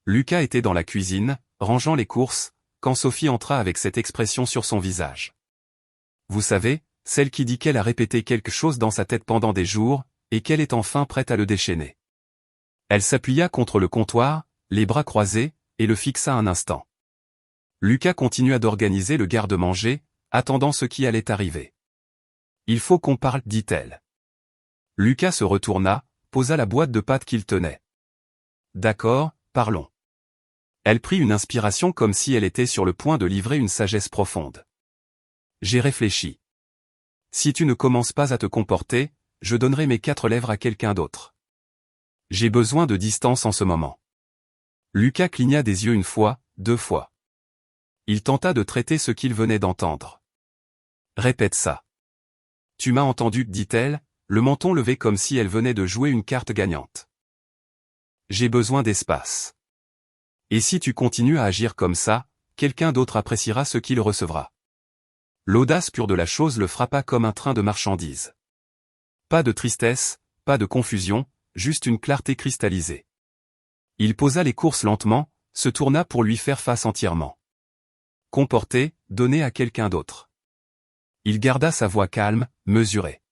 Lucas était dans la cuisine, rangeant les courses, quand Sophie entra avec cette expression sur son visage. Vous savez, celle qui dit qu'elle a répété quelque chose dans sa tête pendant des jours, et qu'elle est enfin prête à le déchaîner. Elle s'appuya contre le comptoir, les bras croisés, et le fixa un instant. Lucas continua d'organiser le garde-manger, attendant ce qui allait arriver. Il faut qu'on parle, dit-elle. Lucas se retourna, posa la boîte de pâtes qu'il tenait. D'accord, parlons. Elle prit une inspiration comme si elle était sur le point de livrer une sagesse profonde. J'ai réfléchi. Si tu ne commences pas à te comporter, je donnerai mes 4 lèvres à quelqu'un d'autre. J'ai besoin de distance en ce moment. Lucas cligna des yeux 1 fois, 2 fois. Il tenta de traiter ce qu'il venait d'entendre. Répète ça. Tu m'as entendu, dit-elle, le menton levé comme si elle venait de jouer une carte gagnante. J'ai besoin d'espace. Et si tu continues à agir comme ça, quelqu'un d'autre appréciera ce qu'il recevra. L'audace pure de la chose le frappa comme un train de marchandises. Pas de tristesse, pas de confusion, juste une clarté cristallisée. Il posa les courses lentement, se tourna pour lui faire face entièrement. Comporter, donner à quelqu'un d'autre. Il garda sa voix calme, mesurée.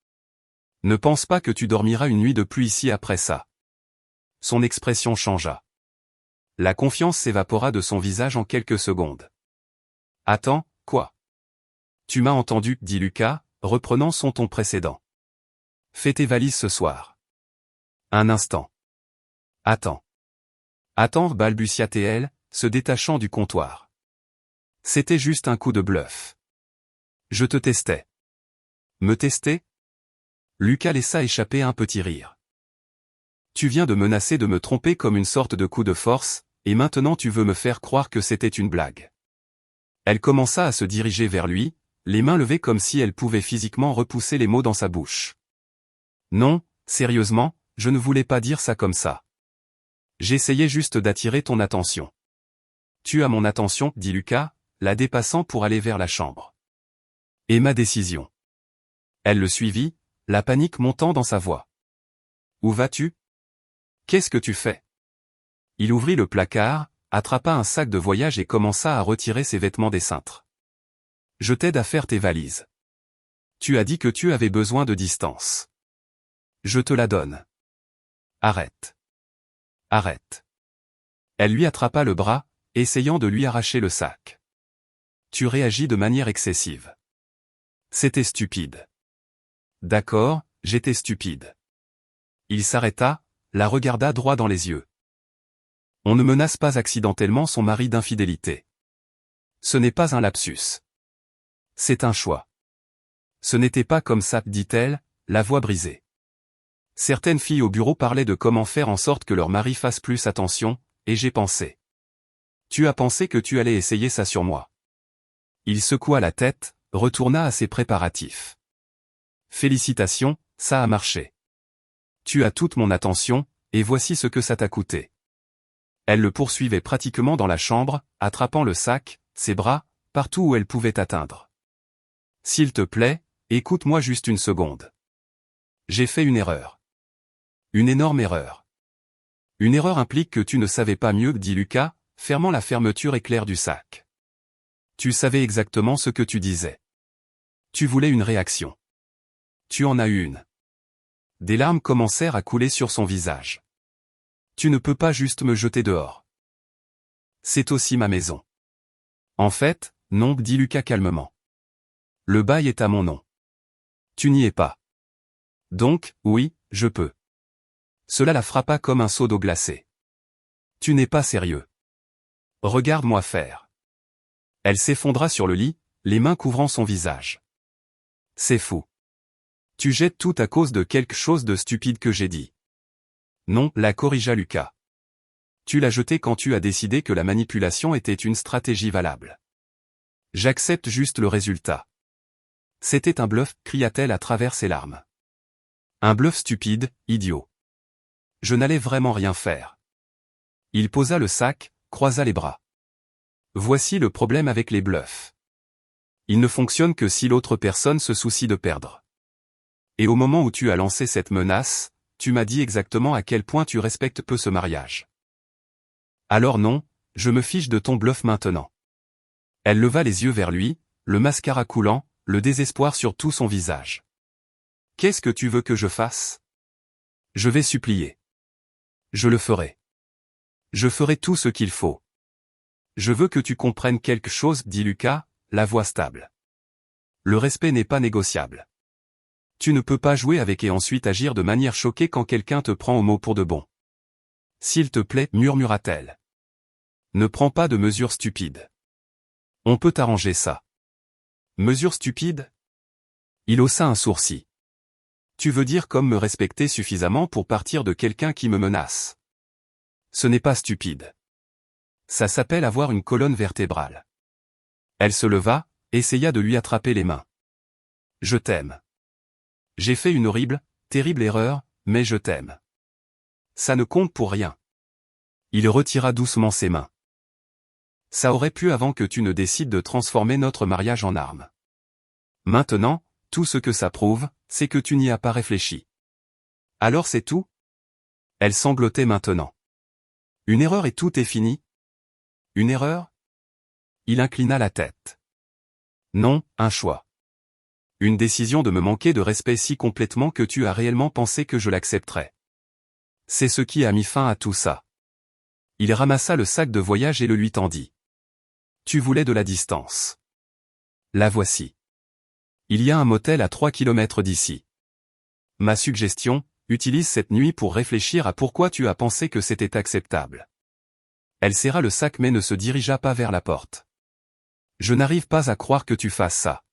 Ne pense pas que tu dormiras une nuit de plus ici après ça. Son expression changea. La confiance s'évapora de son visage en quelques secondes. Attends, quoi? Tu m'as entendu, dit Lucas, reprenant son ton précédent. Fais tes valises ce soir. Un instant. Attends. Attends, balbutia-t-elle, se détachant du comptoir. C'était juste un coup de bluff. Je te testais. Me tester? Lucas laissa échapper un petit rire. Tu viens de menacer de me tromper comme une sorte de coup de force, et maintenant tu veux me faire croire que c'était une blague. Elle commença à se diriger vers lui, les mains levées comme si elle pouvait physiquement repousser les mots dans sa bouche. Non, sérieusement, je ne voulais pas dire ça comme ça. J'essayais juste d'attirer ton attention. Tu as mon attention, dit Lucas, la dépassant pour aller vers la chambre. Et ma décision. Elle le suivit, la panique montant dans sa voix. Où vas-tu? Qu'est-ce que tu fais? Il ouvrit le placard, attrapa un sac de voyage et commença à retirer ses vêtements des cintres. Je t'aide à faire tes valises. Tu as dit que tu avais besoin de distance. Je te la donne. Arrête. Arrête. Elle lui attrapa le bras, essayant de lui arracher le sac. Tu réagis de manière excessive. C'était stupide. D'accord, j'étais stupide. Il s'arrêta, la regarda droit dans les yeux. On ne menace pas accidentellement son mari d'infidélité. Ce n'est pas un lapsus. C'est un choix. Ce n'était pas comme ça, dit-elle, la voix brisée. Certaines filles au bureau parlaient de comment faire en sorte que leur mari fasse plus attention, et j'ai pensé. Tu as pensé que tu allais essayer ça sur moi. Il secoua la tête, retourna à ses préparatifs. Félicitations, ça a marché. Tu as toute mon attention, et voici ce que ça t'a coûté. Elle le poursuivait pratiquement dans la chambre, attrapant le sac, ses bras, partout où elle pouvait atteindre. S'il te plaît, écoute-moi juste une seconde. J'ai fait une erreur. Une énorme erreur. Une erreur implique que tu ne savais pas mieux, dit Lucas, fermant la fermeture éclair du sac. Tu savais exactement ce que tu disais. Tu voulais une réaction. Tu en as eu une. Des larmes commencèrent à couler sur son visage. Tu ne peux pas juste me jeter dehors. C'est aussi ma maison. En fait, non, dit Lucas calmement. Le bail est à mon nom. Tu n'y es pas. Donc, oui, je peux. Cela la frappa comme un seau d'eau glacée. Tu n'es pas sérieux. Regarde-moi faire. Elle s'effondra sur le lit, les mains couvrant son visage. C'est fou. Tu jettes tout à cause de quelque chose de stupide que j'ai dit. Non, la corrigea Lucas. Tu l'as jeté quand tu as décidé que la manipulation était une stratégie valable. J'accepte juste le résultat. C'était un bluff, cria-t-elle à travers ses larmes. Un bluff stupide, idiot. Je n'allais vraiment rien faire. Il posa le sac, croisa les bras. Voici le problème avec les bluffs. Ils ne fonctionnent que si l'autre personne se soucie de perdre. Et au moment où tu as lancé cette menace, tu m'as dit exactement à quel point tu respectes peu ce mariage. Alors non, je me fiche de ton bluff maintenant. Elle leva les yeux vers lui, le mascara coulant, le désespoir sur tout son visage. Qu'est-ce que tu veux que je fasse? Je vais supplier. Je le ferai. Je ferai tout ce qu'il faut. Je veux que tu comprennes quelque chose, dit Lucas, la voix stable. Le respect n'est pas négociable. Tu ne peux pas jouer avec et ensuite agir de manière choquée quand quelqu'un te prend au mot pour de bon. S'il te plaît, murmura-t-elle. Ne prends pas de mesures stupides. On peut arranger ça. Mesures stupides? Il haussa un sourcil. Tu veux dire comme me respecter suffisamment pour partir de quelqu'un qui me menace? Ce n'est pas stupide. Ça s'appelle avoir une colonne vertébrale. Elle se leva, essaya de lui attraper les mains. Je t'aime. J'ai fait une horrible, terrible erreur, mais je t'aime. Ça ne compte pour rien. Il retira doucement ses mains. Ça aurait pu avant que tu ne décides de transformer notre mariage en arme. Maintenant, tout ce que ça prouve, c'est que tu n'y as pas réfléchi. Alors c'est tout? Elle sanglotait maintenant. Une erreur et tout est fini? Une erreur? Il inclina la tête. Non, un choix. Une décision de me manquer de respect si complètement que tu as réellement pensé que je l'accepterais. C'est ce qui a mis fin à tout ça. Il ramassa le sac de voyage et le lui tendit. Tu voulais de la distance. La voici. Il y a un motel à 3 kilomètres d'ici. Ma suggestion, utilise cette nuit pour réfléchir à pourquoi tu as pensé que c'était acceptable. Elle serra le sac mais ne se dirigea pas vers la porte. Je n'arrive pas à croire que tu fasses ça.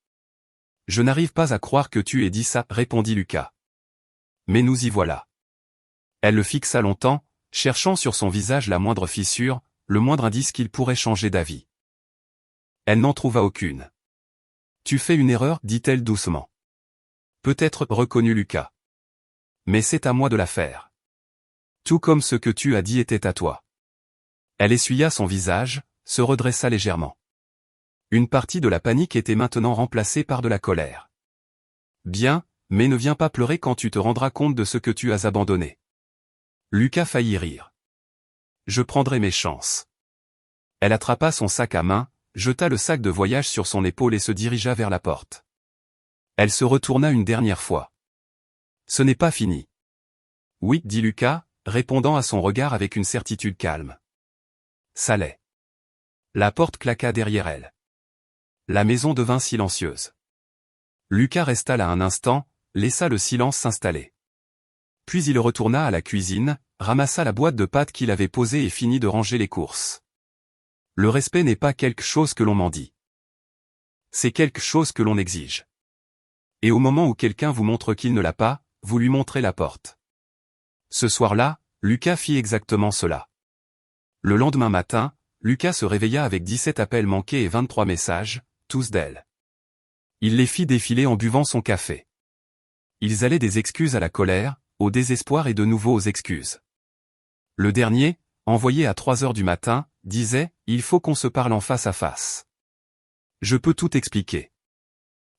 Je n'arrive pas à croire que tu aies dit ça, répondit Lucas. Mais nous y voilà. Elle le fixa longtemps, cherchant sur son visage la moindre fissure, le moindre indice qu'il pourrait changer d'avis. Elle n'en trouva aucune. Tu fais une erreur, dit-elle doucement. Peut-être, reconnut Lucas. Mais c'est à moi de la faire. Tout comme ce que tu as dit était à toi. Elle essuya son visage, se redressa légèrement. Une partie de la panique était maintenant remplacée par de la colère. Bien, mais ne viens pas pleurer quand tu te rendras compte de ce que tu as abandonné. Lucas faillit rire. Je prendrai mes chances. Elle attrapa son sac à main, jeta le sac de voyage sur son épaule et se dirigea vers la porte. Elle se retourna une dernière fois. Ce n'est pas fini. Oui, dit Lucas, répondant à son regard avec une certitude calme. Ça l'est. La porte claqua derrière elle. La maison devint silencieuse. Lucas resta là un instant, laissa le silence s'installer. Puis il retourna à la cuisine, ramassa la boîte de pâtes qu'il avait posée et finit de ranger les courses. Le respect n'est pas quelque chose que l'on mendie. C'est quelque chose que l'on exige. Et au moment où quelqu'un vous montre qu'il ne l'a pas, vous lui montrez la porte. Ce soir-là, Lucas fit exactement cela. Le lendemain matin, Lucas se réveilla avec 17 appels manqués et 23 messages, tous d'elle. Il les fit défiler en buvant son café. Ils allaient des excuses à la colère, au désespoir et de nouveau aux excuses. Le dernier, envoyé à 3 heures du matin, disait « Il faut qu'on se parle en face à face. Je peux tout expliquer. »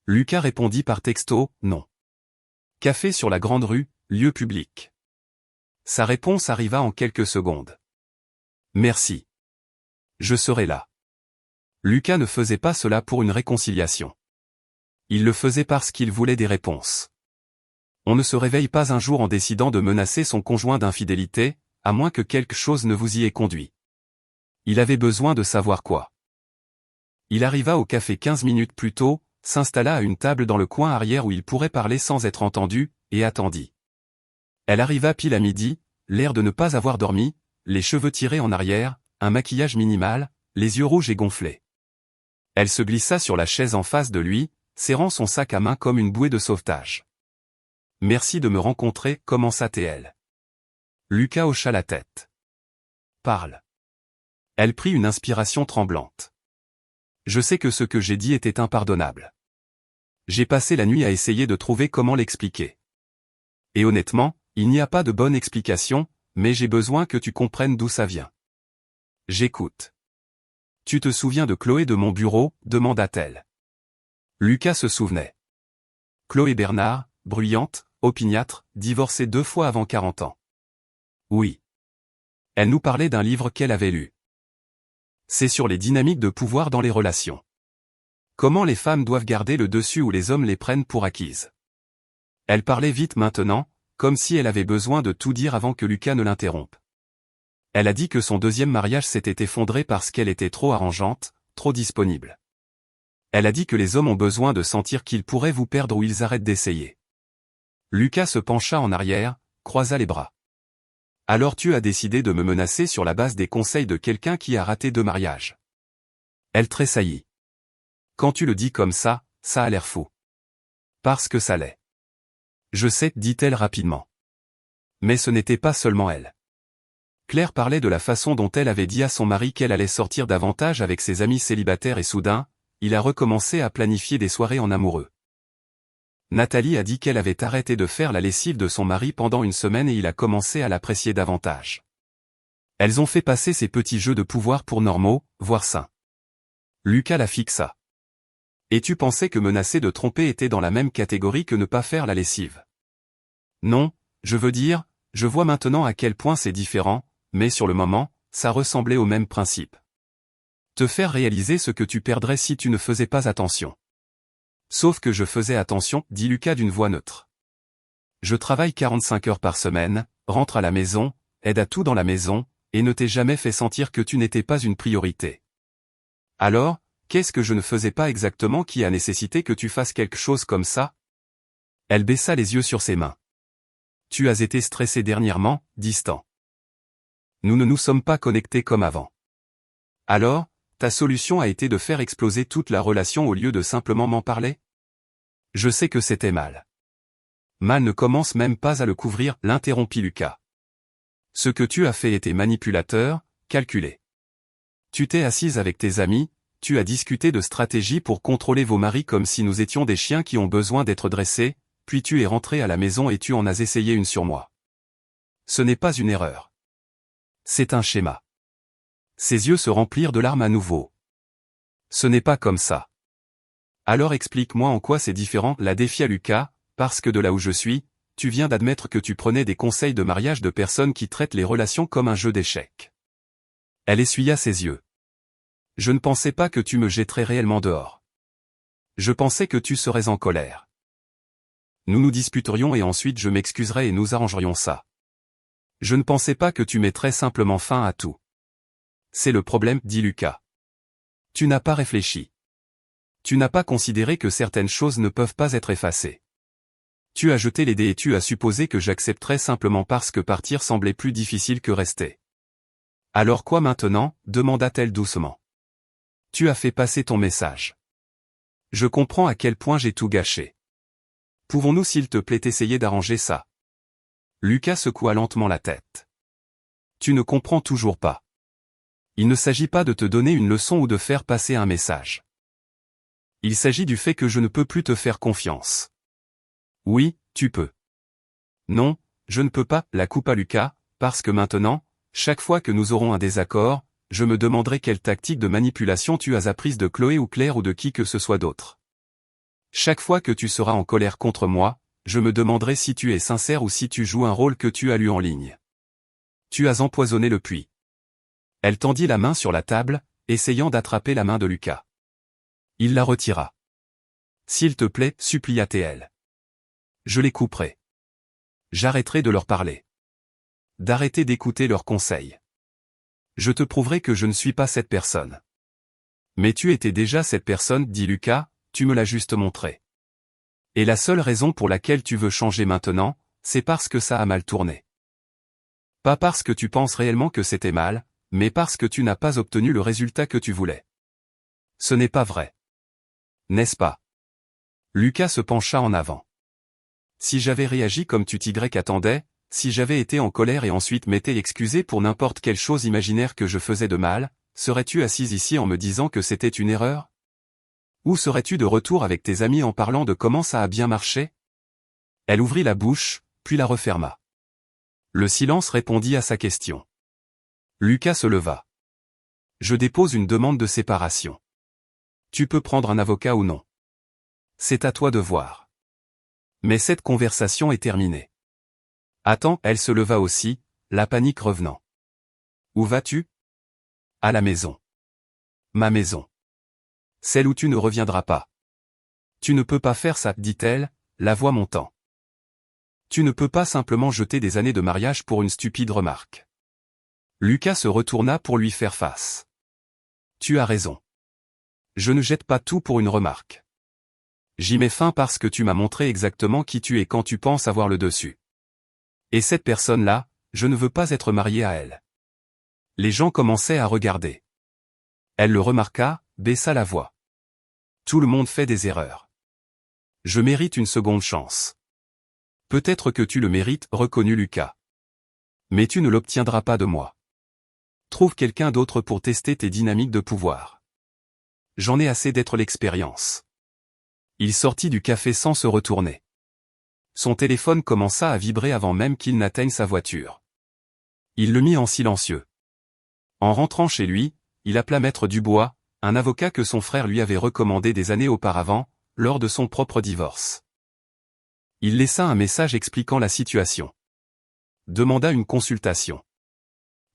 Lucas répondit par texto « Non. » Café sur la grande rue, lieu public. Sa réponse arriva en quelques secondes. Merci. Je serai là. Lucas ne faisait pas cela pour une réconciliation. Il le faisait parce qu'il voulait des réponses. On ne se réveille pas un jour en décidant de menacer son conjoint d'infidélité, à moins que quelque chose ne vous y ait conduit. Il avait besoin de savoir quoi. Il arriva au café 15 minutes plus tôt, s'installa à une table dans le coin arrière où il pourrait parler sans être entendu, et attendit. Elle arriva pile à midi, l'air de ne pas avoir dormi, les cheveux tirés en arrière, un maquillage minimal, les yeux rouges et gonflés. Elle se glissa sur la chaise en face de lui, serrant son sac à main comme une bouée de sauvetage. « Merci de me rencontrer, commença-t-elle. Lucas hocha la tête. « Parle. » Elle prit une inspiration tremblante. « Je sais que ce que j'ai dit était impardonnable. J'ai passé la nuit à essayer de trouver comment l'expliquer. Et honnêtement, il n'y a pas de bonne explication, mais j'ai besoin que tu comprennes d'où ça vient. J'écoute. Tu te souviens de Chloé de mon bureau, demanda-t-elle. Lucas se souvenait. Chloé Bernard, bruyante, opiniâtre, divorcée 2 fois avant 40 ans. Oui. Elle nous parlait d'un livre qu'elle avait lu. C'est sur les dynamiques de pouvoir dans les relations. Comment les femmes doivent garder le dessus ou les hommes les prennent pour acquises. Elle parlait vite maintenant, comme si elle avait besoin de tout dire avant que Lucas ne l'interrompe. Elle a dit que son deuxième mariage s'était effondré parce qu'elle était trop arrangeante, trop disponible. Elle a dit que les hommes ont besoin de sentir qu'ils pourraient vous perdre ou ils arrêtent d'essayer. Lucas se pencha en arrière, croisa les bras. Alors tu as décidé de me menacer sur la base des conseils de quelqu'un qui a raté 2 mariages. Elle tressaillit. Quand tu le dis comme ça a l'air fou. Parce que ça l'est. Je sais, dit-elle rapidement. Mais ce n'était pas seulement elle. Claire parlait de la façon dont elle avait dit à son mari qu'elle allait sortir davantage avec ses amis célibataires et soudain, il a recommencé à planifier des soirées en amoureux. Nathalie a dit qu'elle avait arrêté de faire la lessive de son mari pendant 1 semaine et il a commencé à l'apprécier davantage. Elles ont fait passer ces petits jeux de pouvoir pour normaux, voire sains. Lucas la fixa. Et tu pensais que menacer de tromper était dans la même catégorie que ne pas faire la lessive? Non, je veux dire, je vois maintenant à quel point c'est différent, mais sur le moment, ça ressemblait au même principe. Te faire réaliser ce que tu perdrais si tu ne faisais pas attention. Sauf que je faisais attention, dit Lucas d'une voix neutre. Je travaille 45 heures par semaine, rentre à la maison, aide à tout dans la maison, et ne t'ai jamais fait sentir que tu n'étais pas une priorité. Alors, qu'est-ce que je ne faisais pas exactement qui a nécessité que tu fasses quelque chose comme ça? Elle baissa les yeux sur ses mains. Tu as été stressé dernièrement, distant. Nous ne nous sommes pas connectés comme avant. Alors, ta solution a été de faire exploser toute la relation au lieu de simplement m'en parler? Je sais que c'était mal. Mal ne commence même pas à le couvrir, l'interrompit Lucas. Ce que tu as fait était manipulateur, calculé. Tu t'es assise avec tes amis, tu as discuté de stratégies pour contrôler vos maris comme si nous étions des chiens qui ont besoin d'être dressés, puis tu es rentré à la maison et tu en as essayé une sur moi. Ce n'est pas une erreur. C'est un schéma. Ses yeux se remplirent de larmes à nouveau. Ce n'est pas comme ça. Alors explique-moi en quoi c'est différent, la défia Lucas, parce que de là où je suis, tu viens d'admettre que tu prenais des conseils de mariage de personnes qui traitent les relations comme un jeu d'échecs. Elle essuya ses yeux. Je ne pensais pas que tu me jetterais réellement dehors. Je pensais que tu serais en colère. Nous nous disputerions et ensuite je m'excuserais et nous arrangerions ça. Je ne pensais pas que tu mettrais simplement fin à tout. C'est le problème, dit Lucas. Tu n'as pas réfléchi. Tu n'as pas considéré que certaines choses ne peuvent pas être effacées. Tu as jeté les dés et tu as supposé que j'accepterais simplement parce que partir semblait plus difficile que rester. Alors quoi maintenant, demanda-t-elle doucement. Tu as fait passer ton message. Je comprends à quel point j'ai tout gâché. Pouvons-nous s'il te plaît essayer d'arranger ça? Lucas secoua lentement la tête. Tu ne comprends toujours pas. Il ne s'agit pas de te donner une leçon ou de faire passer un message. Il s'agit du fait que je ne peux plus te faire confiance. Oui, tu peux. Non, je ne peux pas, la coupa Lucas, parce que maintenant, chaque fois que nous aurons un désaccord, je me demanderai quelle tactique de manipulation tu as apprise de Chloé ou Claire ou de qui que ce soit d'autre. Chaque fois que tu seras en colère contre moi, je me demanderai si tu es sincère ou si tu joues un rôle que tu as lu en ligne. Tu as empoisonné le puits. Elle tendit la main sur la table, essayant d'attraper la main de Lucas. Il la retira. S'il te plaît, supplia-t-elle. Je les couperai. J'arrêterai de leur parler. D'arrêter d'écouter leurs conseils. Je te prouverai que je ne suis pas cette personne. Mais tu étais déjà cette personne, dit Lucas, tu me l'as juste montré. Et la seule raison pour laquelle tu veux changer maintenant, c'est parce que ça a mal tourné. Pas parce que tu penses réellement que c'était mal, mais parce que tu n'as pas obtenu le résultat que tu voulais. Ce n'est pas vrai. N'est-ce pas? Lucas se pencha en avant. Si j'avais réagi comme tu attendais, si j'avais été en colère et ensuite m'étais excusé pour n'importe quelle chose imaginaire que je faisais de mal, serais-tu assise ici en me disant que c'était une erreur? Ou serais-tu de retour avec tes amis en parlant de comment ça a bien marché? Elle ouvrit la bouche, puis la referma. Le silence répondit à sa question. Lucas se leva. Je dépose une demande de séparation. Tu peux prendre un avocat ou non. C'est à toi de voir. Mais cette conversation est terminée. Attends, elle se leva aussi, la panique revenant. Où vas-tu? À la maison. Ma maison. Celle où tu ne reviendras pas. Tu ne peux pas faire ça, dit-elle, la voix montant. Tu ne peux pas simplement jeter des années de mariage pour une stupide remarque. Lucas se retourna pour lui faire face. Tu as raison. Je ne jette pas tout pour une remarque. J'y mets fin parce que tu m'as montré exactement qui tu es quand tu penses avoir le dessus. Et cette personne-là, je ne veux pas être marié à elle. Les gens commençaient à regarder. Elle le remarqua, baissa la voix. Tout le monde fait des erreurs. Je mérite une seconde chance. Peut-être que tu le mérites, reconnut Lucas. Mais tu ne l'obtiendras pas de moi. Trouve quelqu'un d'autre pour tester tes dynamiques de pouvoir. J'en ai assez d'être l'expérience. Il sortit du café sans se retourner. Son téléphone commença à vibrer avant même qu'il n'atteigne sa voiture. Il le mit en silencieux. En rentrant chez lui, il appela Maître Dubois, un avocat que son frère lui avait recommandé des années auparavant, lors de son propre divorce. Il laissa un message expliquant la situation. Demanda une consultation.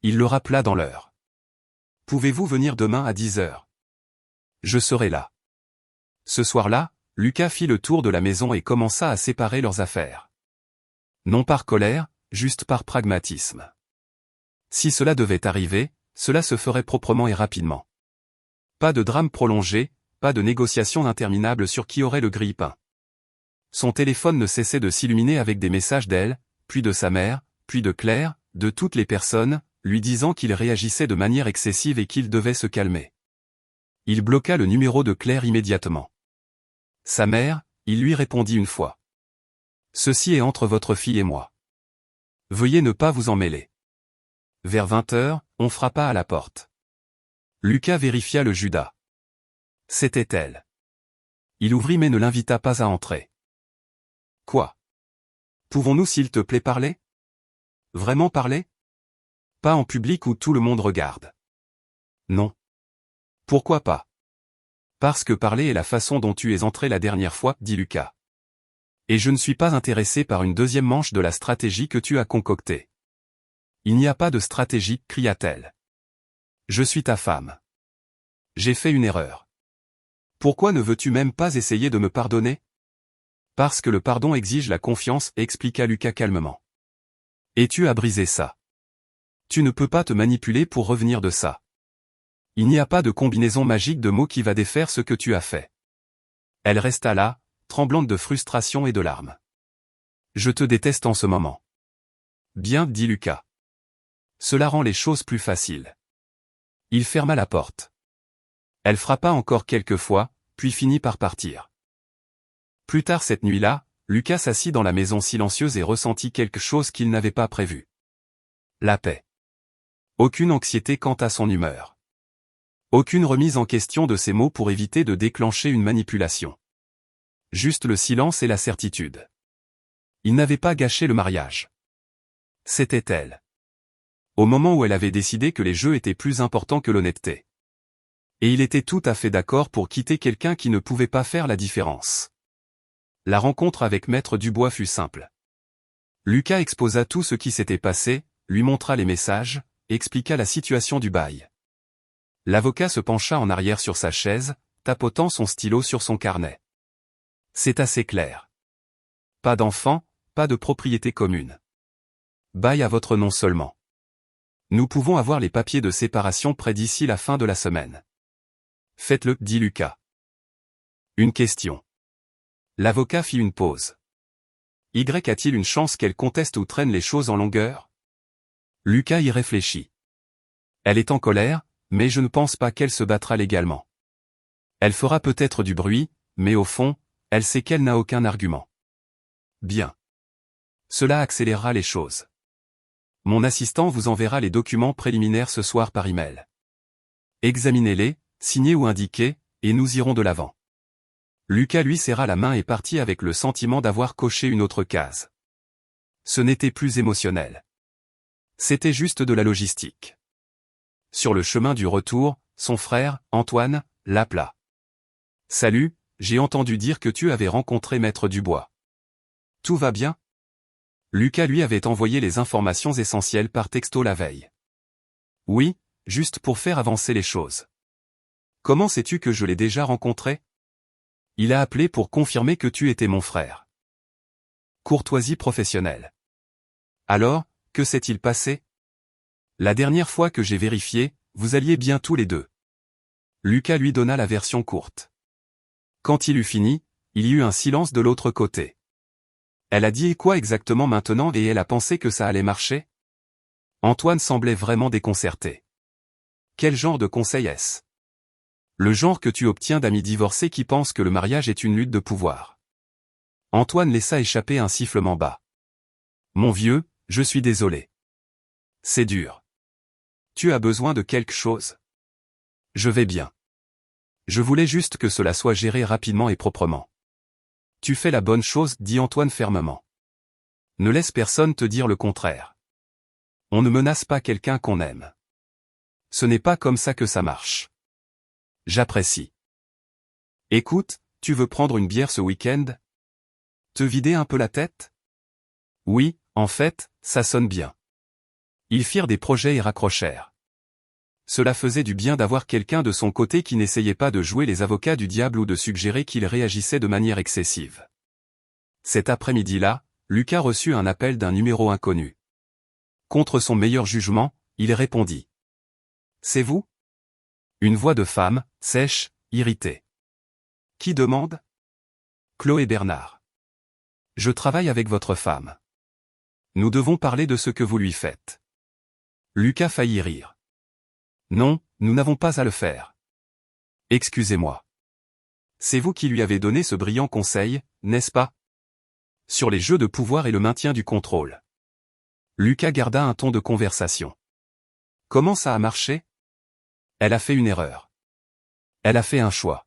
Il le rappela dans l'heure. Pouvez-vous venir demain à 10 heures? Je serai là. Ce soir-là, Lucas fit le tour de la maison et commença à séparer leurs affaires. Non par colère, juste par pragmatisme. Si cela devait arriver, cela se ferait proprement et rapidement. Pas de drame prolongé, pas de négociations interminables sur qui aurait le grille-pain. Son téléphone ne cessait de s'illuminer avec des messages d'elle, puis de sa mère, puis de Claire, de toutes les personnes, lui disant qu'il réagissait de manière excessive et qu'il devait se calmer. Il bloqua le numéro de Claire immédiatement. Sa mère, il lui répondit une fois. Ceci est entre votre fille et moi. Veuillez ne pas vous en mêler. Vers 20 heures, on frappa à la porte. Lucas vérifia le Judas. C'était elle. Il ouvrit mais ne l'invita pas à entrer. Quoi? Pouvons-nous s'il te plaît parler? Vraiment parler? Pas en public où tout le monde regarde. Non. Pourquoi pas? Parce que parler est la façon dont tu es entré la dernière fois, dit Lucas. Et je ne suis pas intéressé par une deuxième manche de la stratégie que tu as concoctée. Il n'y a pas de stratégie, cria-t-elle. Je suis ta femme. J'ai fait une erreur. Pourquoi ne veux-tu même pas essayer de me pardonner? Parce que le pardon exige la confiance, expliqua Lucas calmement. Et tu as brisé ça. Tu ne peux pas te manipuler pour revenir de ça. Il n'y a pas de combinaison magique de mots qui va défaire ce que tu as fait. Elle resta là, tremblante de frustration et de larmes. Je te déteste en ce moment. Bien, dit Lucas. Cela rend les choses plus faciles. Il ferma la porte. Elle frappa encore quelques fois, puis finit par partir. Plus tard cette nuit-là, Lucas s'assit dans la maison silencieuse et ressentit quelque chose qu'il n'avait pas prévu. La paix. Aucune anxiété quant à son humeur. Aucune remise en question de ses mots pour éviter de déclencher une manipulation. Juste le silence et la certitude. Il n'avait pas gâché le mariage. C'était elle. Au moment où elle avait décidé que les jeux étaient plus importants que l'honnêteté. Et il était tout à fait d'accord pour quitter quelqu'un qui ne pouvait pas faire la différence. La rencontre avec Maître Dubois fut simple. Lucas exposa tout ce qui s'était passé, lui montra les messages, expliqua la situation du bail. L'avocat se pencha en arrière sur sa chaise, tapotant son stylo sur son carnet. C'est assez clair. Pas d'enfant, pas de propriété commune. Bail à votre nom seulement. Nous pouvons avoir les papiers de séparation prêts d'ici la fin de la semaine. Faites-le, dit Lucas. Une question. L'avocat fit une pause. Y a-t-il une chance qu'elle conteste ou traîne les choses en longueur? Lucas y réfléchit. Elle est en colère, mais je ne pense pas qu'elle se battra légalement. Elle fera peut-être du bruit, mais au fond, elle sait qu'elle n'a aucun argument. Bien. Cela accélérera les choses. Mon assistant vous enverra les documents préliminaires ce soir par email. Examinez-les, signez ou indiquez, et nous irons de l'avant. Lucas lui serra la main et partit avec le sentiment d'avoir coché une autre case. Ce n'était plus émotionnel. C'était juste de la logistique. Sur le chemin du retour, son frère, Antoine, l'appela. « Salut, j'ai entendu dire que tu avais rencontré Maître Dubois. Tout va bien ?» Lucas lui avait envoyé les informations essentielles par texto la veille. « Oui, juste pour faire avancer les choses. Comment sais-tu que je l'ai déjà rencontré? Il a appelé pour confirmer que tu étais mon frère. Courtoisie professionnelle. Alors, que s'est-il passé? La dernière fois que j'ai vérifié, vous alliez bien tous les deux. Lucas lui donna la version courte. Quand il eut fini, il y eut un silence de l'autre côté. Elle a dit et quoi exactement maintenant et elle a pensé que ça allait marcher? Antoine semblait vraiment déconcerté. Quel genre de conseil est-ce? Le genre que tu obtiens d'amis divorcés qui pensent que le mariage est une lutte de pouvoir. Antoine laissa échapper un sifflement bas. Mon vieux, je suis désolé. C'est dur. Tu as besoin de quelque chose? Je vais bien. Je voulais juste que cela soit géré rapidement et proprement. Tu fais la bonne chose, dit Antoine fermement. Ne laisse personne te dire le contraire. On ne menace pas quelqu'un qu'on aime. Ce n'est pas comme ça que ça marche. J'apprécie. Écoute, tu veux prendre une bière ce week-end? Te vider un peu la tête? Oui, en fait, ça sonne bien. Ils firent des projets et raccrochèrent. Cela faisait du bien d'avoir quelqu'un de son côté qui n'essayait pas de jouer les avocats du diable ou de suggérer qu'il réagissait de manière excessive. Cet après-midi-là, Lucas reçut un appel d'un numéro inconnu. Contre son meilleur jugement, il répondit. C'est vous? Une voix de femme, sèche, irritée. Qui demande? Chloé Bernard. Je travaille avec votre femme. Nous devons parler de ce que vous lui faites. Lucas faillit rire. Non, nous n'avons pas à le faire. Excusez-moi. C'est vous qui lui avez donné ce brillant conseil, n'est-ce pas? Sur les jeux de pouvoir et le maintien du contrôle. Lucas garda un ton de conversation. Comment ça a marché? Elle a fait une erreur. Elle a fait un choix.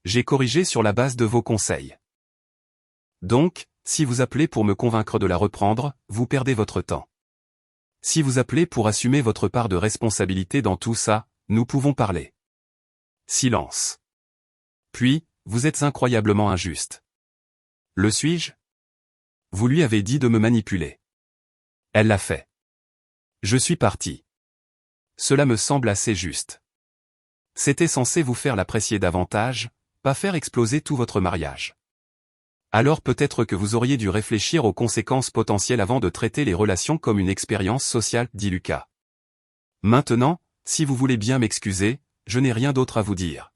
J'ai corrigé sur la base de vos conseils. Donc, si vous appelez pour me convaincre de la reprendre, vous perdez votre temps. Si vous appelez pour assumer votre part de responsabilité dans tout ça, nous pouvons parler. Silence. Puis, vous êtes incroyablement injuste. Le suis-je? Vous lui avez dit de me manipuler. Elle l'a fait. Je suis parti. Cela me semble assez juste. C'était censé vous faire l'apprécier davantage, pas faire exploser tout votre mariage. Alors peut-être que vous auriez dû réfléchir aux conséquences potentielles avant de traiter les relations comme une expérience sociale, dit Lucas. Maintenant, si vous voulez bien m'excuser, je n'ai rien d'autre à vous dire.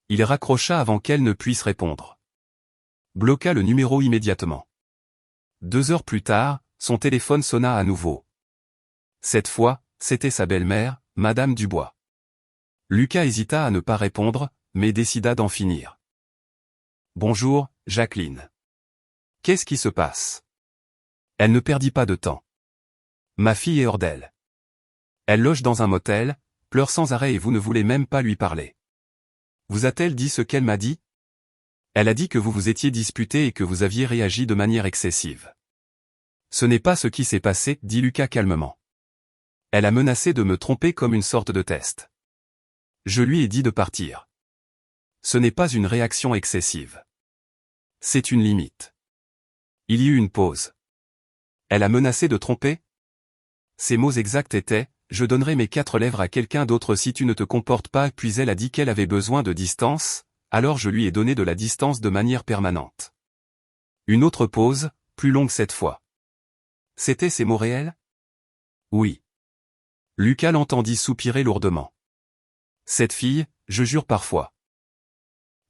Il raccrocha avant qu'elle ne puisse répondre. Bloqua le numéro immédiatement. 2 heures plus tard, son téléphone sonna à nouveau. Cette fois, c'était sa belle-mère, Madame Dubois. Lucas hésita à ne pas répondre, mais décida d'en finir. Bonjour, Jacqueline. Qu'est-ce qui se passe? Elle ne perdit pas de temps. Ma fille est hors d'elle. Elle loge dans un motel, pleure sans arrêt et vous ne voulez même pas lui parler. Vous a-t-elle dit ce qu'elle m'a dit? Elle a dit que vous vous étiez disputé et que vous aviez réagi de manière excessive. Ce n'est pas ce qui s'est passé, dit Lucas calmement. Elle a menacé de me tromper comme une sorte de test. Je lui ai dit de partir. Ce n'est pas une réaction excessive. C'est une limite. Il y eut une pause. Elle a menacé de tromper? Ses mots exacts étaient « Je donnerai mes 4 lèvres à quelqu'un d'autre si tu ne te comportes pas » puis elle a dit qu'elle avait besoin de distance, alors je lui ai donné de la distance de manière permanente. Une autre pause, plus longue cette fois. C'était ces mots réels? Oui. Lucas l'entendit soupirer lourdement. Cette fille, je jure parfois.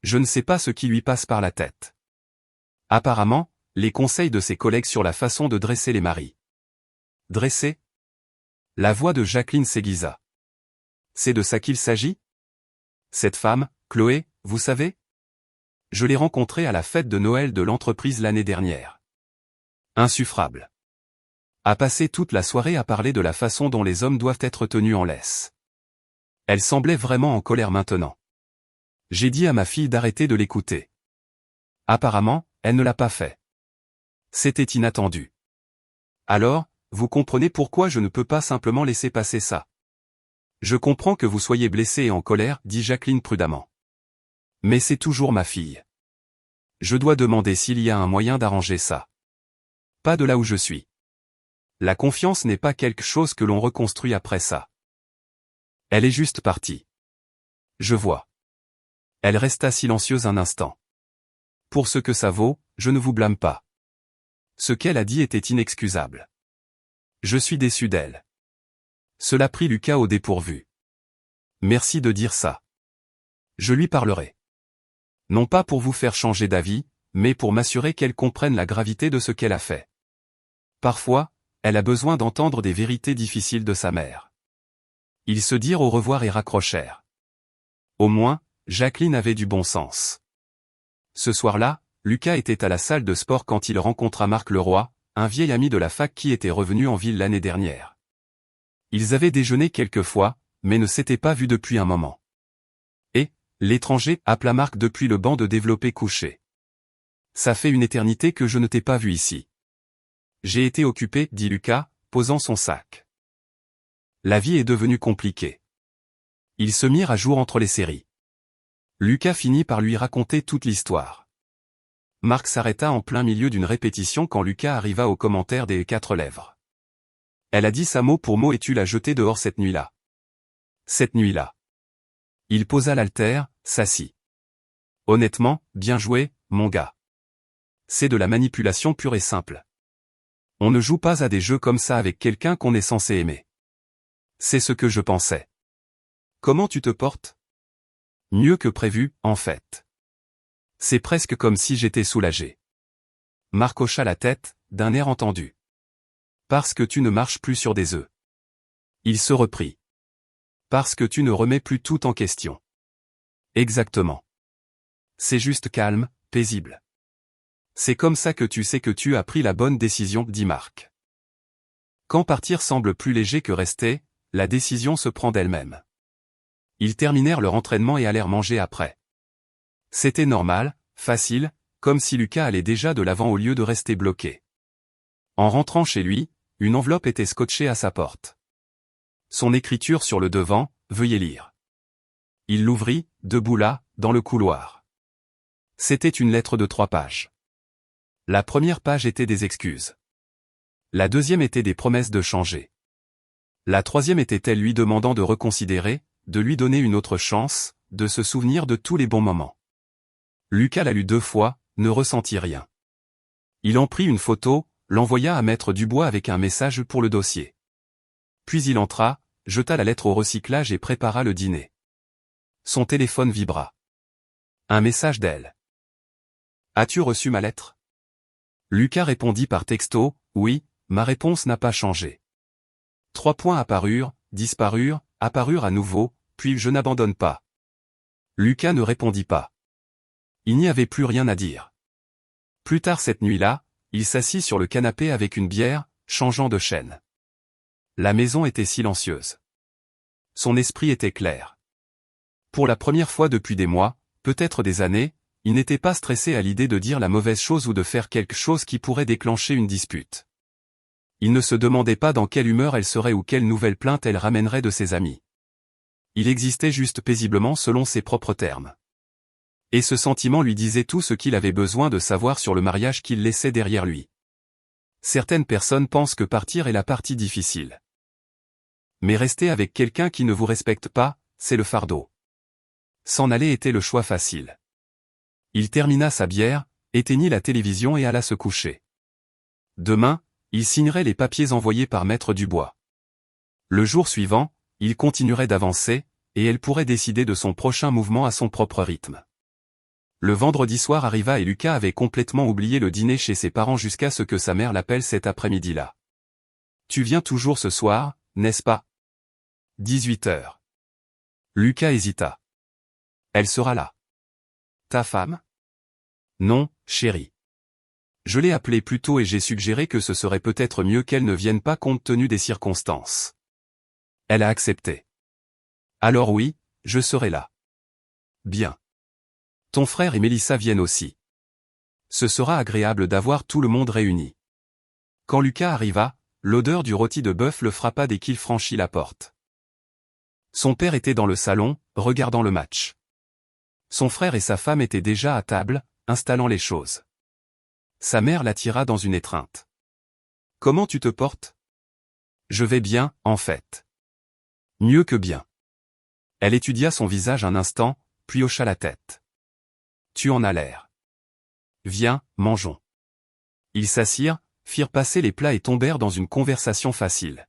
Je ne sais pas ce qui lui passe par la tête. Apparemment, les conseils de ses collègues sur la façon de dresser les maris. Dresser? La voix de Jacqueline s'aiguisa. C'est de ça qu'il s'agit? Cette femme, Chloé, vous savez? Je l'ai rencontrée à la fête de Noël de l'entreprise l'année dernière. Insufferable. A passé toute la soirée à parler de la façon dont les hommes doivent être tenus en laisse. Elle semblait vraiment en colère maintenant. J'ai dit à ma fille d'arrêter de l'écouter. Apparemment, elle ne l'a pas fait. C'était inattendu. Alors, vous comprenez pourquoi je ne peux pas simplement laisser passer ça. Je comprends que vous soyez blessé et en colère, dit Jacqueline prudemment. Mais c'est toujours ma fille. Je dois demander s'il y a un moyen d'arranger ça. Pas de là où je suis. La confiance n'est pas quelque chose que l'on reconstruit après ça. Elle est juste partie. je vois. Elle resta silencieuse un instant. Pour ce que ça vaut, je ne vous blâme pas. Ce qu'elle a dit était inexcusable. Je suis déçu d'elle. Cela prit Lucas au dépourvu. Merci de dire ça. Je lui parlerai. Non pas pour vous faire changer d'avis, mais pour m'assurer qu'elle comprenne la gravité de ce qu'elle a fait. Parfois, elle a besoin d'entendre des vérités difficiles de sa mère. Ils se dirent au revoir et raccrochèrent. Au moins, Jacqueline avait du bon sens. Ce soir-là, Lucas était à la salle de sport quand il rencontra Marc Leroy, un vieil ami de la fac qui était revenu en ville l'année dernière. Ils avaient déjeuné quelques fois, mais ne s'étaient pas vus depuis un moment. Et, l'étranger appela Marc depuis le banc de développé couché. Ça fait une éternité que je ne t'ai pas vu ici. J'ai été occupé, dit Lucas, posant son sac. La vie est devenue compliquée. Ils se mirent à jour entre les séries. Lucas finit par lui raconter toute l'histoire. Marc s'arrêta en plein milieu d'une répétition quand Lucas arriva au commentaire des 4 lèvres. Elle a dit ça mot pour mot et tu l'as jeté dehors cette nuit-là. Cette nuit-là. Il posa l'haltère, s'assit. Honnêtement, bien joué, mon gars. C'est de la manipulation pure et simple. On ne joue pas à des jeux comme ça avec quelqu'un qu'on est censé aimer. C'est ce que je pensais. Comment tu te portes? Mieux que prévu, en fait. C'est presque comme si j'étais soulagé. Marc hocha la tête, d'un air entendu. Parce que tu ne marches plus sur des œufs. Il se reprit. Parce que tu ne remets plus tout en question. Exactement. C'est juste calme, paisible. C'est comme ça que tu sais que tu as pris la bonne décision, dit Marc. Quand partir semble plus léger que rester, la décision se prend d'elle-même. Ils terminèrent leur entraînement et allèrent manger après. C'était normal, facile, comme si Lucas allait déjà de l'avant au lieu de rester bloqué. En rentrant chez lui, une enveloppe était scotchée à sa porte. Son écriture sur le devant, veuillez lire. Il l'ouvrit, debout là, dans le couloir. C'était une lettre de 3 pages. La première page était des excuses. La deuxième était des promesses de changer. La troisième était-elle lui demandant de reconsidérer, de lui donner une autre chance, de se souvenir de tous les bons moments. Lucas la lut 2 fois, ne ressentit rien. Il en prit une photo, l'envoya à Maître Dubois avec un message pour le dossier. Puis il entra, jeta la lettre au recyclage et prépara le dîner. Son téléphone vibra. Un message d'elle. As-tu reçu ma lettre? Lucas répondit par texto, oui, ma réponse n'a pas changé. 3 points apparurent, disparurent, apparurent à nouveau, puis je n'abandonne pas. Lucas ne répondit pas. Il n'y avait plus rien à dire. Plus tard cette nuit-là, il s'assit sur le canapé avec une bière, changeant de chaîne. La maison était silencieuse. Son esprit était clair. Pour la première fois depuis des mois, peut-être des années, il n'était pas stressé à l'idée de dire la mauvaise chose ou de faire quelque chose qui pourrait déclencher une dispute. Il ne se demandait pas dans quelle humeur elle serait ou quelle nouvelle plainte elle ramènerait de ses amis. Il existait juste paisiblement selon ses propres termes. Et ce sentiment lui disait tout ce qu'il avait besoin de savoir sur le mariage qu'il laissait derrière lui. Certaines personnes pensent que partir est la partie difficile. Mais rester avec quelqu'un qui ne vous respecte pas, c'est le fardeau. S'en aller était le choix facile. Il termina sa bière, éteignit la télévision et alla se coucher. Demain, il signerait les papiers envoyés par Maître Dubois. Le jour suivant, il continuerait d'avancer, et elle pourrait décider de son prochain mouvement à son propre rythme. Le vendredi soir arriva et Lucas avait complètement oublié le dîner chez ses parents jusqu'à ce que sa mère l'appelle cet après-midi-là. « Tu viens toujours ce soir, n'est-ce pas ? 18h. Lucas hésita. « Elle sera là. » « Ta femme ? » ? « Non, chérie. Je l'ai appelée plus tôt et j'ai suggéré que ce serait peut-être mieux qu'elle ne vienne pas compte tenu des circonstances. Elle a accepté. Alors oui, je serai là. Bien. Ton frère et Mélissa viennent aussi. Ce sera agréable d'avoir tout le monde réuni. Quand Lucas arriva, l'odeur du rôti de bœuf le frappa dès qu'il franchit la porte. Son père était dans le salon, regardant le match. Son frère et sa femme étaient déjà à table, installant les choses. Sa mère l'attira dans une étreinte. « Comment tu te portes ? » « Je vais bien, en fait. »« Mieux que bien. » Elle étudia son visage un instant, puis hocha la tête. Tu en as l'air. Viens, mangeons. Ils s'assirent, firent passer les plats et tombèrent dans une conversation facile.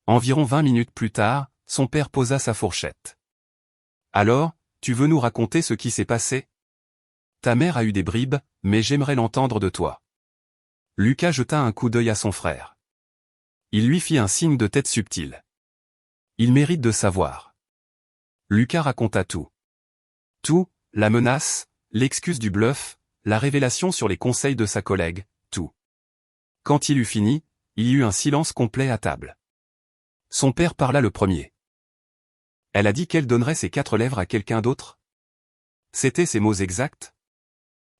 Environ 20 minutes plus tard, son père posa sa fourchette. Alors, tu veux nous raconter ce qui s'est passé? Ta mère a eu des bribes, mais j'aimerais l'entendre de toi. Lucas jeta un coup d'œil à son frère. Il lui fit un signe de tête subtil. Il mérite de savoir. Lucas raconta tout. Tout, la menace, l'excuse du bluff, la révélation sur les conseils de sa collègue, tout. Quand il eut fini, il y eut un silence complet à table. Son père parla le premier. Elle a dit qu'elle donnerait ses 4 lèvres à quelqu'un d'autre? C'étaient ses mots exacts?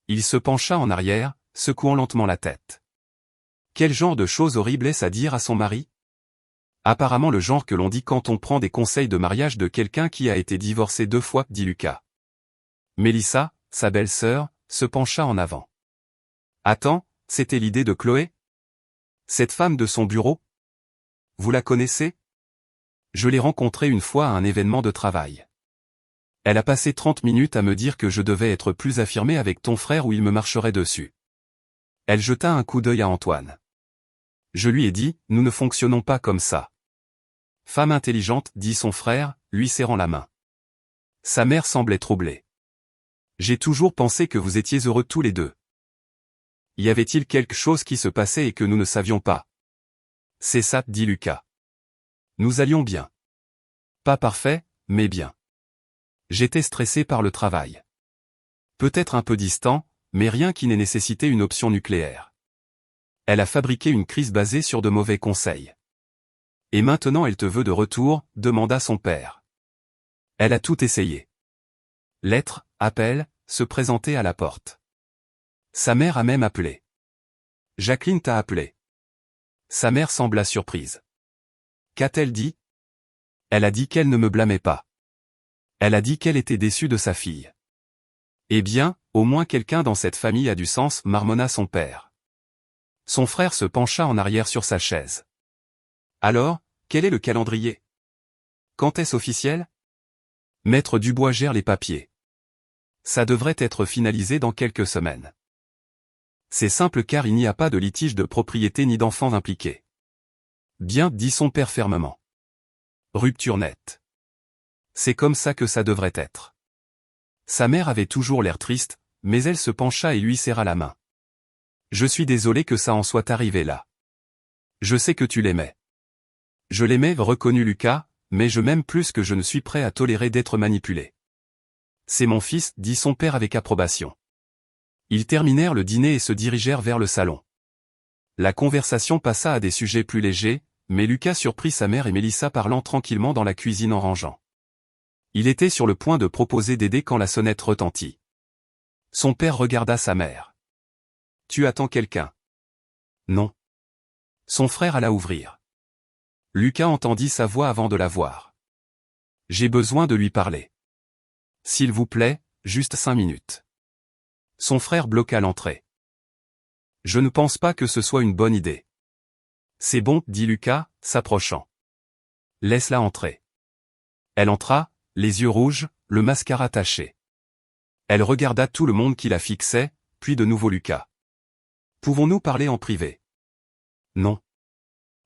Il se pencha en arrière, secouant lentement la tête. Quel genre de choses horribles est-ce à dire à son mari? Apparemment le genre que l'on dit quand on prend des conseils de mariage de quelqu'un qui a été divorcé 2 fois, dit Lucas. Mélissa, sa belle-sœur, se pencha en avant. Attends, c'était l'idée de Chloé? Cette femme de son bureau? Vous la connaissez? Je l'ai rencontrée une fois à un événement de travail. Elle a passé 30 minutes à me dire que je devais être plus affirmé avec ton frère ou il me marcherait dessus. Elle jeta un coup d'œil à Antoine. Je lui ai dit, nous ne fonctionnons pas comme ça. Femme intelligente, dit son frère, lui serrant la main. Sa mère semblait troublée. J'ai toujours pensé que vous étiez heureux tous les deux. Y avait-il quelque chose qui se passait et que nous ne savions pas? C'est ça, dit Lucas. Nous allions bien. Pas parfait, mais bien. J'étais stressé par le travail. Peut-être un peu distant, mais rien qui n'ait nécessité une option nucléaire. Elle a fabriqué une crise basée sur de mauvais conseils. Et maintenant elle te veut de retour, demanda son père. Elle a tout essayé. Lettres, appels, se présenter à la porte. Sa mère a même appelé. Jacqueline t'a appelé. Sa mère sembla surprise. Qu'a-t-elle dit? Elle a dit qu'elle ne me blâmait pas. Elle a dit qu'elle était déçue de sa fille. Eh bien, au moins quelqu'un dans cette famille a du sens, marmonna son père. Son frère se pencha en arrière sur sa chaise. Alors, quel est le calendrier? Quand est-ce officiel? Maître Dubois gère les papiers. Ça devrait être finalisé dans quelques semaines. C'est simple car il n'y a pas de litige de propriété ni d'enfants impliqués. Bien, dit son père fermement. Rupture nette. C'est comme ça que ça devrait être. Sa mère avait toujours l'air triste, mais elle se pencha et lui serra la main. Je suis désolé que ça en soit arrivé là. Je sais que tu l'aimais. Je l'aimais, reconnut Lucas, mais je m'aime plus que je ne suis prêt à tolérer d'être manipulé. C'est mon fils, dit son père avec approbation. Ils terminèrent le dîner et se dirigèrent vers le salon. La conversation passa à des sujets plus légers, mais Lucas surprit sa mère et Mélissa parlant tranquillement dans la cuisine en rangeant. Il était sur le point de proposer d'aider quand la sonnette retentit. Son père regarda sa mère. Tu attends quelqu'un? Non. Son frère alla ouvrir. Lucas entendit sa voix avant de la voir. J'ai besoin de lui parler. S'il vous plaît, juste 5 minutes. Son frère bloqua l'entrée. Je ne pense pas que ce soit une bonne idée. C'est bon, dit Lucas, s'approchant. Laisse-la entrer. Elle entra, les yeux rouges, le mascara taché. Elle regarda tout le monde qui la fixait, puis de nouveau Lucas. Pouvons-nous parler en privé? Non.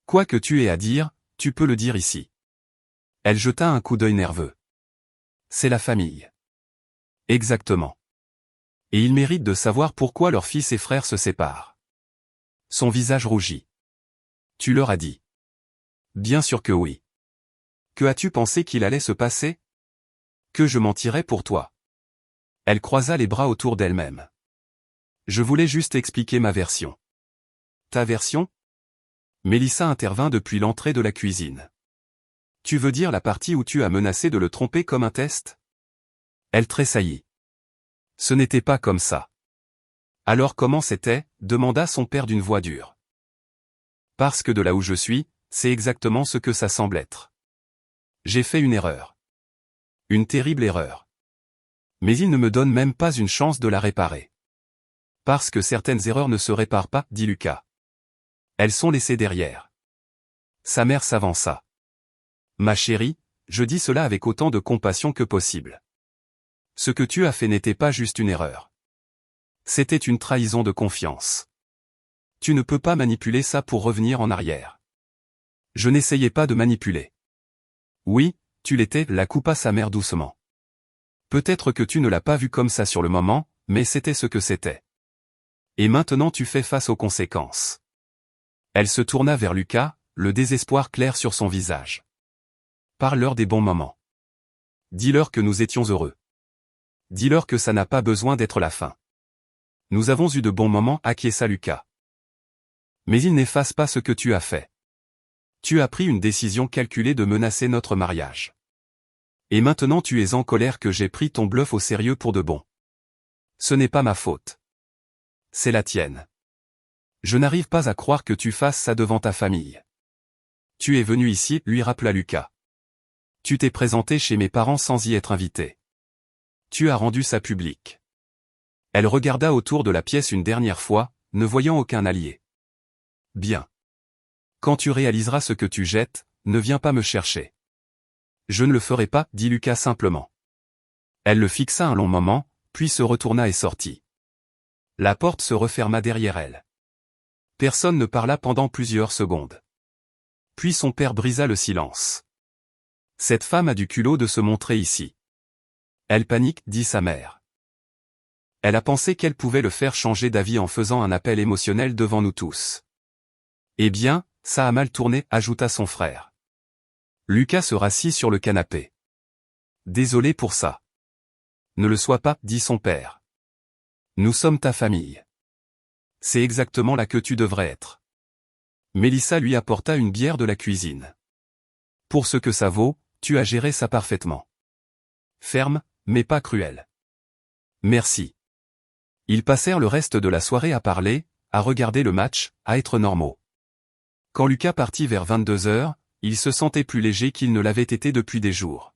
Quoi que tu aies à dire, tu peux le dire ici. Elle jeta un coup d'œil nerveux. C'est la famille. Exactement. Et ils méritent de savoir pourquoi leur fils et frères se séparent. Son visage rougit. Tu leur as dit? Bien sûr que oui. Que as-tu pensé qu'il allait se passer? Que je mentirais pour toi. Elle croisa les bras autour d'elle-même. Je voulais juste expliquer ma version. Ta version? Mélissa intervint depuis l'entrée de la cuisine. Tu veux dire la partie où tu as menacé de le tromper comme un test? Elle tressaillit. Ce n'était pas comme ça. Alors comment c'était? Demanda son père d'une voix dure. Parce que de là où je suis, c'est exactement ce que ça semble être. J'ai fait une erreur. Une terrible erreur. Mais il ne me donne même pas une chance de la réparer. Parce que certaines erreurs ne se réparent pas, dit Lucas. Elles sont laissées derrière. Sa mère s'avança. Ma chérie, je dis cela avec autant de compassion que possible. Ce que tu as fait n'était pas juste une erreur. C'était une trahison de confiance. Tu ne peux pas manipuler ça pour revenir en arrière. Je n'essayais pas de manipuler. Oui, tu l'étais, la coupa sa mère doucement. Peut-être que tu ne l'as pas vu comme ça sur le moment, mais c'était ce que c'était. Et maintenant tu fais face aux conséquences. Elle se tourna vers Lucas, le désespoir clair sur son visage. Parle-leur des bons moments. Dis-leur que nous étions heureux. Dis-leur que ça n'a pas besoin d'être la fin. Nous avons eu de bons moments, acquiesça Lucas. Mais il n'efface pas ce que tu as fait. Tu as pris une décision calculée de menacer notre mariage. Et maintenant tu es en colère que j'ai pris ton bluff au sérieux pour de bon. Ce n'est pas ma faute. C'est la tienne. Je n'arrive pas à croire que tu fasses ça devant ta famille. Tu es venu ici, lui rappela Lucas. Tu t'es présenté chez mes parents sans y être invité. Tu as rendu ça public. Elle regarda autour de la pièce une dernière fois, ne voyant aucun allié. Bien. Quand tu réaliseras ce que tu jettes, ne viens pas me chercher. Je ne le ferai pas, dit Lucas simplement. Elle le fixa un long moment, puis se retourna et sortit. La porte se referma derrière elle. Personne ne parla pendant plusieurs secondes. Puis son père brisa le silence. Cette femme a du culot de se montrer ici. Elle panique, dit sa mère. Elle a pensé qu'elle pouvait le faire changer d'avis en faisant un appel émotionnel devant nous tous. Eh bien, ça a mal tourné, ajouta son frère. Lucas se rassit sur le canapé. Désolé pour ça. Ne le sois pas, dit son père. Nous sommes ta famille. C'est exactement là que tu devrais être. Mélissa lui apporta une bière de la cuisine. Pour ce que ça vaut, tu as géré ça parfaitement. Ferme, mais pas cruel. Merci. Ils passèrent le reste de la soirée à parler, à regarder le match, à être normaux. Quand Lucas partit vers 22h, il se sentait plus léger qu'il ne l'avait été depuis des jours.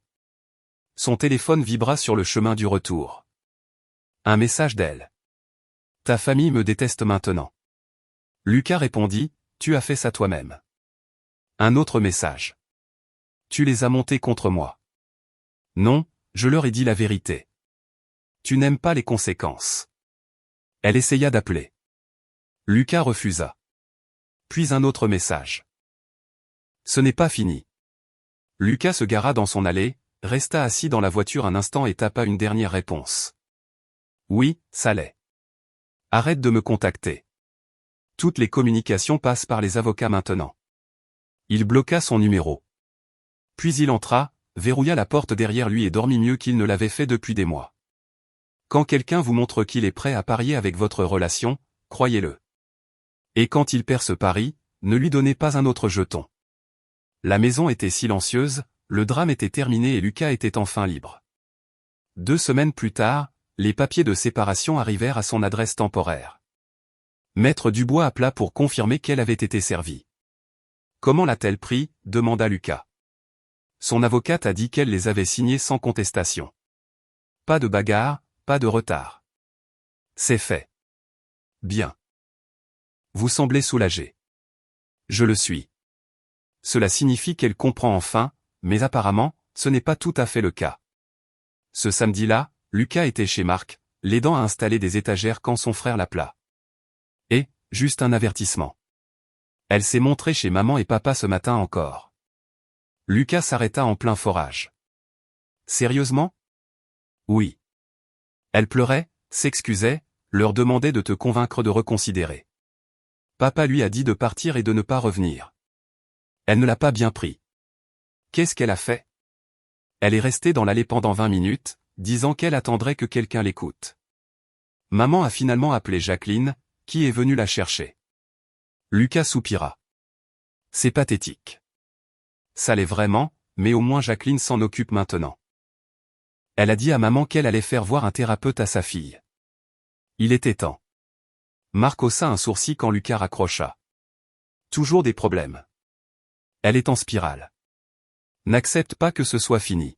Son téléphone vibra sur le chemin du retour. Un message d'elle. Ta famille me déteste maintenant. Lucas répondit, tu as fait ça toi-même. Un autre message. Tu les as montés contre moi. Non, je leur ai dit la vérité. Tu n'aimes pas les conséquences. Elle essaya d'appeler. Lucas refusa. Puis un autre message. Ce n'est pas fini. Lucas se gara dans son allée, resta assis dans la voiture un instant et tapa une dernière réponse. Oui, ça l'est. Arrête de me contacter. Toutes les communications passent par les avocats maintenant. Il bloqua son numéro. Puis il entra, verrouilla la porte derrière lui et dormit mieux qu'il ne l'avait fait depuis des mois. Quand quelqu'un vous montre qu'il est prêt à parier avec votre relation, croyez-le. Et quand il perd ce pari, ne lui donnez pas un autre jeton. La maison était silencieuse, le drame était terminé et Lucas était enfin libre. 2 semaines plus tard, les papiers de séparation arrivèrent à son adresse temporaire. Maître Dubois appela pour confirmer qu'elle avait été servie. Comment l'a-t-elle pris, demanda Lucas. Son avocate a dit qu'elle les avait signés sans contestation. Pas de bagarre, pas de retard. C'est fait. Bien. Vous semblez soulagé. Je le suis. Cela signifie qu'elle comprend enfin, mais apparemment, ce n'est pas tout à fait le cas. Ce samedi-là, Lucas était chez Marc, l'aidant à installer des étagères quand son frère l'appela. Et, juste un avertissement. Elle s'est montrée chez maman et papa ce matin encore. Lucas s'arrêta en plein forage. Sérieusement? Oui. Elle pleurait, s'excusait, leur demandait de te convaincre de reconsidérer. Papa lui a dit de partir et de ne pas revenir. Elle ne l'a pas bien pris. Qu'est-ce qu'elle a fait? Elle est restée dans l'allée pendant 20 minutes, disant qu'elle attendrait que quelqu'un l'écoute. Maman a finalement appelé Jacqueline, qui est venue la chercher. Lucas soupira. C'est pathétique. Ça l'est vraiment, mais au moins Jacqueline s'en occupe maintenant. Elle a dit à maman qu'elle allait faire voir un thérapeute à sa fille. Il était temps. Marc haussa un sourcil quand Lucas raccrocha. Toujours des problèmes. Elle est en spirale. N'accepte pas que ce soit fini.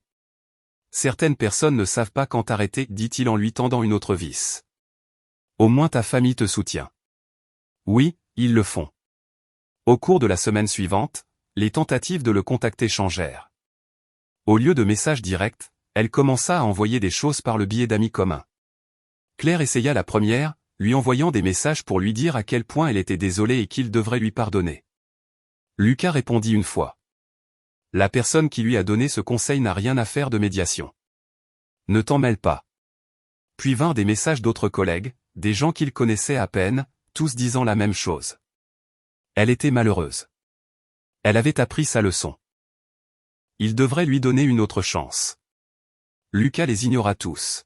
Certaines personnes ne savent pas quand arrêter, dit-il en lui tendant une autre vis. Au moins ta famille te soutient. Oui, ils le font. Au cours de la semaine suivante, les tentatives de le contacter changèrent. Au lieu de messages directs, elle commença à envoyer des choses par le biais d'amis communs. Claire essaya la première, lui envoyant des messages pour lui dire à quel point elle était désolée et qu'il devrait lui pardonner. Lucas répondit une fois. La personne qui lui a donné ce conseil n'a rien à faire de médiation. Ne t'en mêle pas. Puis vinrent des messages d'autres collègues, des gens qu'il connaissait à peine, tous disant la même chose. Elle était malheureuse. Elle avait appris sa leçon. Il devrait lui donner une autre chance. Lucas les ignora tous.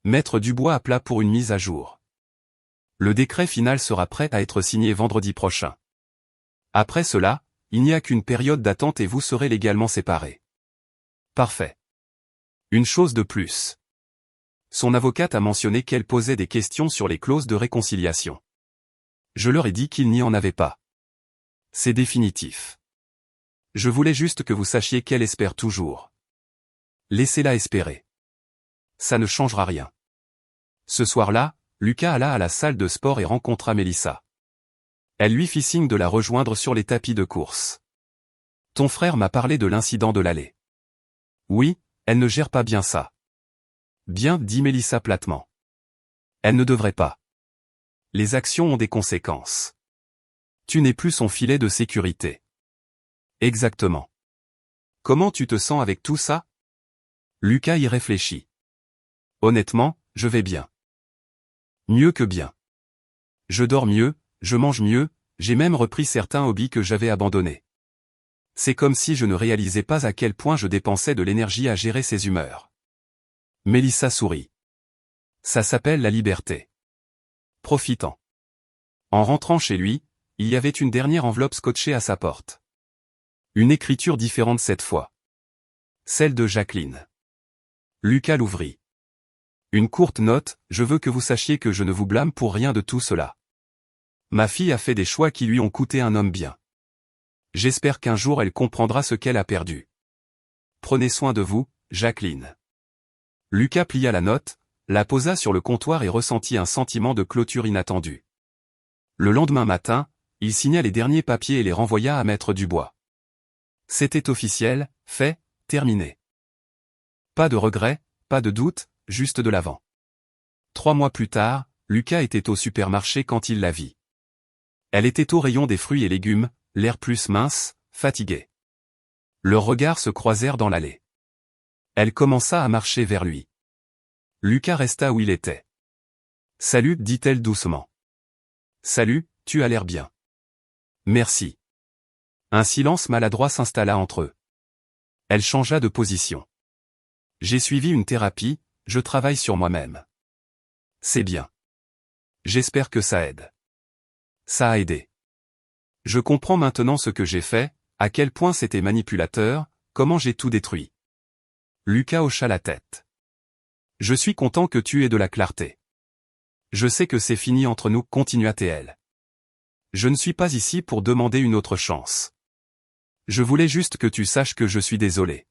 Mettre du bois à plat pour une mise à jour. Le décret final sera prêt à être signé vendredi prochain. Après cela, il n'y a qu'une période d'attente et vous serez légalement séparés. Parfait. Une chose de plus. Son avocate a mentionné qu'elle posait des questions sur les clauses de réconciliation. Je leur ai dit qu'il n'y en avait pas. C'est définitif. Je voulais juste que vous sachiez qu'elle espère toujours. Laissez-la espérer. Ça ne changera rien. Ce soir-là, Lucas alla à la salle de sport et rencontra Mélissa. Elle lui fit signe de la rejoindre sur les tapis de course. Ton frère m'a parlé de l'incident de l'allée. Oui, elle ne gère pas bien ça. Bien, dit Mélissa platement. Elle ne devrait pas. Les actions ont des conséquences. Tu n'es plus son filet de sécurité. Exactement. Comment tu te sens avec tout ça? Lucas y réfléchit. Honnêtement, je vais bien. Mieux que bien. Je dors mieux, je mange mieux, j'ai même repris certains hobbies que j'avais abandonnés. C'est comme si je ne réalisais pas à quel point je dépensais de l'énergie à gérer ses humeurs. Mélissa sourit. Ça s'appelle la liberté. Profitant. En rentrant chez lui, il y avait une dernière enveloppe scotchée à sa porte. Une écriture différente cette fois. Celle de Jacqueline. Lucas l'ouvrit. Une courte note, je veux que vous sachiez que je ne vous blâme pour rien de tout cela. Ma fille a fait des choix qui lui ont coûté un homme bien. J'espère qu'un jour elle comprendra ce qu'elle a perdu. Prenez soin de vous, Jacqueline. Lucas plia la note, la posa sur le comptoir et ressentit un sentiment de clôture inattendu. Le lendemain matin, il signa les derniers papiers et les renvoya à Maître Dubois. C'était officiel, fait, terminé. Pas de regret, pas de doute, juste de l'avant. 3 mois plus tard, Lucas était au supermarché quand il la vit. Elle était au rayon des fruits et légumes, l'air plus mince, fatigué. Leurs regards se croisèrent dans l'allée. Elle commença à marcher vers lui. Lucas resta où il était. « Salut, dit-elle doucement. « Salut, tu as l'air bien. »« Merci. » Un silence maladroit s'installa entre eux. Elle changea de position. « J'ai suivi une thérapie, je travaille sur moi-même. »« C'est bien. J'espère que ça aide. » Ça a aidé. Je comprends maintenant ce que j'ai fait, à quel point c'était manipulateur, comment j'ai tout détruit. Lucas hocha la tête. Je suis content que tu aies de la clarté. Je sais que c'est fini entre nous, continua-t-elle. Je ne suis pas ici pour demander une autre chance. Je voulais juste que tu saches que je suis désolé.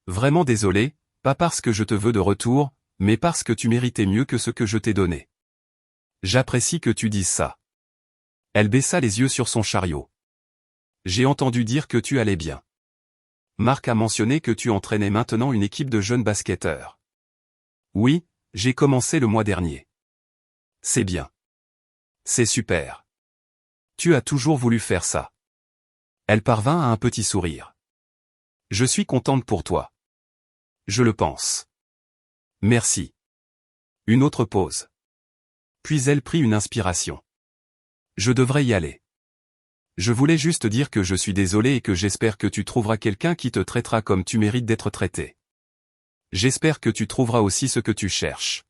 Vraiment désolé, pas parce que je te veux de retour, mais parce que tu méritais mieux que ce que je t'ai donné. J'apprécie que tu dises ça. Elle baissa les yeux sur son chariot. J'ai entendu dire que tu allais bien. Marc a mentionné que tu entraînais maintenant une équipe de jeunes basketteurs. Oui, j'ai commencé le mois dernier. C'est bien. C'est super. Tu as toujours voulu faire ça. Elle parvint à un petit sourire. Je suis contente pour toi. Je le pense. Merci. Une autre pause. Puis elle prit une inspiration. Je devrais y aller. Je voulais juste dire que je suis désolé et que j'espère que tu trouveras quelqu'un qui te traitera comme tu mérites d'être traité. J'espère que tu trouveras aussi ce que tu cherches.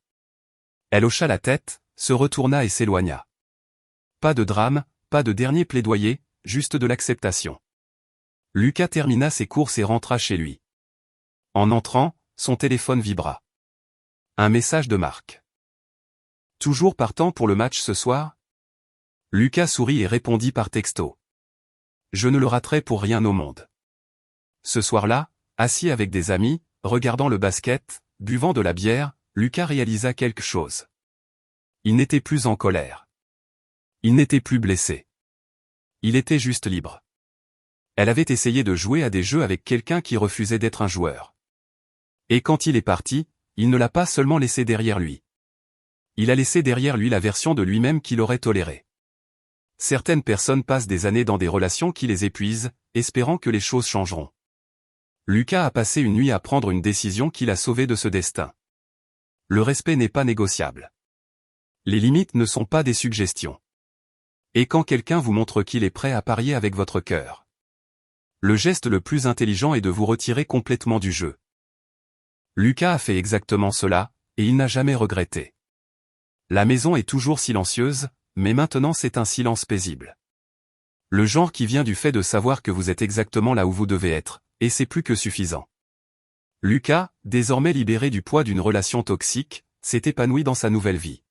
Elle hocha la tête, se retourna et s'éloigna. Pas de drame, pas de dernier plaidoyer, juste de l'acceptation. Lucas termina ses courses et rentra chez lui. En entrant, son téléphone vibra. Un message de Marc. Toujours partant pour le match ce soir? Lucas sourit et répondit par texto. Je ne le raterai pour rien au monde. Ce soir-là, assis avec des amis, regardant le basket, buvant de la bière, Lucas réalisa quelque chose. Il n'était plus en colère. Il n'était plus blessé. Il était juste libre. Elle avait essayé de jouer à des jeux avec quelqu'un qui refusait d'être un joueur. Et quand il est parti, il ne l'a pas seulement laissé derrière lui. Il a laissé derrière lui la version de lui-même qu'il aurait tolérée. Certaines personnes passent des années dans des relations qui les épuisent, espérant que les choses changeront. Lucas a passé une nuit à prendre une décision qui l'a sauvé de ce destin. Le respect n'est pas négociable. Les limites ne sont pas des suggestions. Et quand quelqu'un vous montre qu'il est prêt à parier avec votre cœur, le geste le plus intelligent est de vous retirer complètement du jeu. Lucas a fait exactement cela, et il n'a jamais regretté. La maison est toujours silencieuse, mais maintenant c'est un silence paisible. Le genre qui vient du fait de savoir que vous êtes exactement là où vous devez être, et c'est plus que suffisant. Lucas, désormais libéré du poids d'une relation toxique, s'est épanoui dans sa nouvelle vie.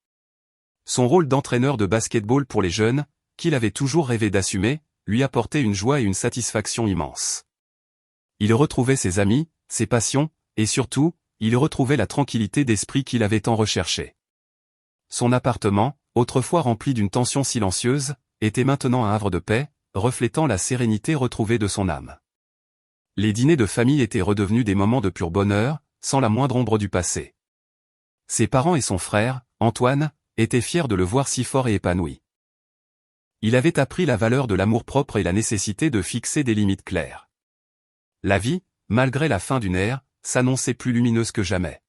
Son rôle d'entraîneur de basket-ball pour les jeunes, qu'il avait toujours rêvé d'assumer, lui apportait une joie et une satisfaction immenses. Il retrouvait ses amis, ses passions, et surtout, il retrouvait la tranquillité d'esprit qu'il avait tant recherchée. Son appartement, autrefois rempli d'une tension silencieuse, était maintenant un havre de paix, reflétant la sérénité retrouvée de son âme. Les dîners de famille étaient redevenus des moments de pur bonheur, sans la moindre ombre du passé. Ses parents et son frère, Antoine, étaient fiers de le voir si fort et épanoui. Il avait appris la valeur de l'amour-propre et la nécessité de fixer des limites claires. La vie, malgré la fin d'une ère, s'annonçait plus lumineuse que jamais.